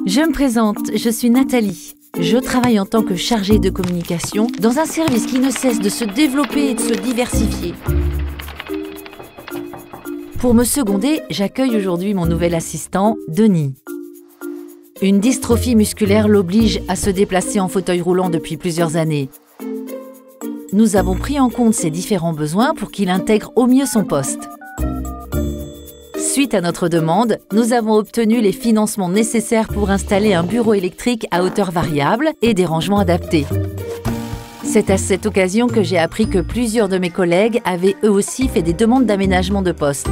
Je me présente, je suis Nathalie. Je travaille en tant que chargée de communication dans un service qui ne cesse de se développer et de se diversifier. Pour me seconder, j'accueille aujourd'hui mon nouvel assistant, Denis. Une dystrophie musculaire l'oblige à se déplacer en fauteuil roulant depuis plusieurs années. Nous avons pris en compte ses différents besoins pour qu'il intègre au mieux son poste. Suite à notre demande, nous avons obtenu les financements nécessaires pour installer un bureau électrique à hauteur variable et des rangements adaptés. C'est à cette occasion que j'ai appris que plusieurs de mes collègues avaient eux aussi fait des demandes d'aménagement de poste.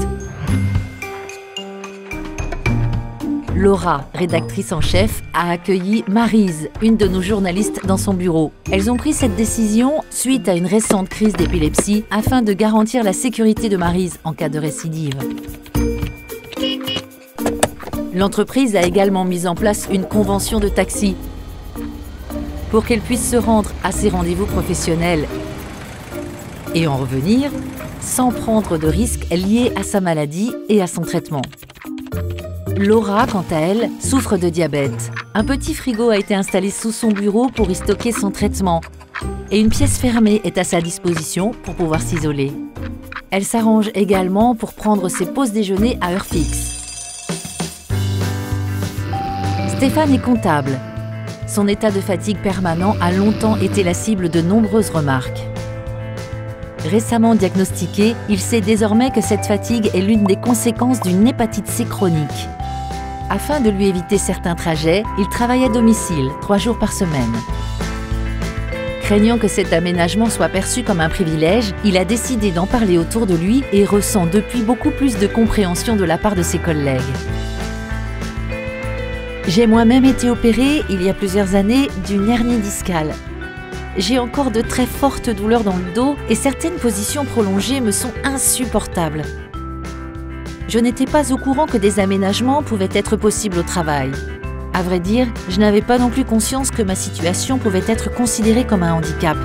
Laura, rédactrice en chef, a accueilli Maryse, une de nos journalistes, dans son bureau. Elles ont pris cette décision suite à une récente crise d'épilepsie afin de garantir la sécurité de Maryse en cas de récidive. L'entreprise a également mis en place une convention de taxi pour qu'elle puisse se rendre à ses rendez-vous professionnels et en revenir sans prendre de risques liés à sa maladie et à son traitement. Laura, quant à elle, souffre de diabète. Un petit frigo a été installé sous son bureau pour y stocker son traitement et une pièce fermée est à sa disposition pour pouvoir s'isoler. Elle s'arrange également pour prendre ses pauses déjeuner à heure fixe. Stéphane est comptable. Son état de fatigue permanent a longtemps été la cible de nombreuses remarques. Récemment diagnostiqué, il sait désormais que cette fatigue est l'une des conséquences d'une hépatite C chronique. Afin de lui éviter certains trajets, il travaille à domicile, 3 jours par semaine. Craignant que cet aménagement soit perçu comme un privilège, il a décidé d'en parler autour de lui et ressent depuis beaucoup plus de compréhension de la part de ses collègues. J'ai moi-même été opérée, il y a plusieurs années, d'une hernie discale. J'ai encore de très fortes douleurs dans le dos et certaines positions prolongées me sont insupportables. Je n'étais pas au courant que des aménagements pouvaient être possibles au travail. À vrai dire, je n'avais pas non plus conscience que ma situation pouvait être considérée comme un handicap.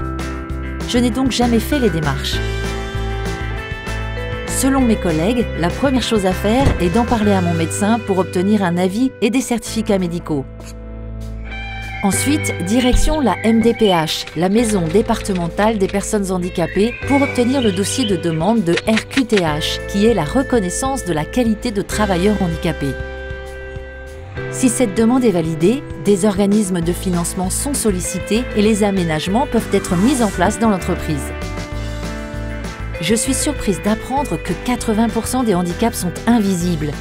Je n'ai donc jamais fait les démarches. Selon mes collègues, la première chose à faire est d'en parler à mon médecin pour obtenir un avis et des certificats médicaux. Ensuite, direction la MDPH, la Maison départementale des personnes handicapées, pour obtenir le dossier de demande de RQTH, qui est la reconnaissance de la qualité de travailleur handicapé. Si cette demande est validée, des organismes de financement sont sollicités et les aménagements peuvent être mis en place dans l'entreprise. Je suis surprise d'apprendre que 80% des handicaps sont invisibles.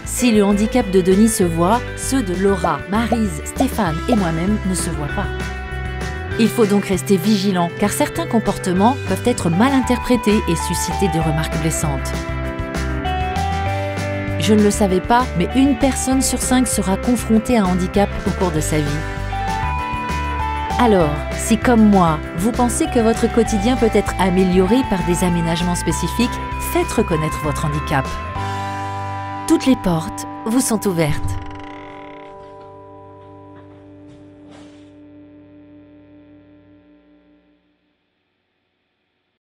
Si le handicap de Denis se voit, ceux de Laura, Maryse, Stéphane et moi-même ne se voient pas. Il faut donc rester vigilant car certains comportements peuvent être mal interprétés et susciter des remarques blessantes. Je ne le savais pas, mais une personne sur 5 sera confrontée à un handicap au cours de sa vie. Alors, si comme moi, vous pensez que votre quotidien peut être amélioré par des aménagements spécifiques, faites reconnaître votre handicap. Toutes les portes vous sont ouvertes.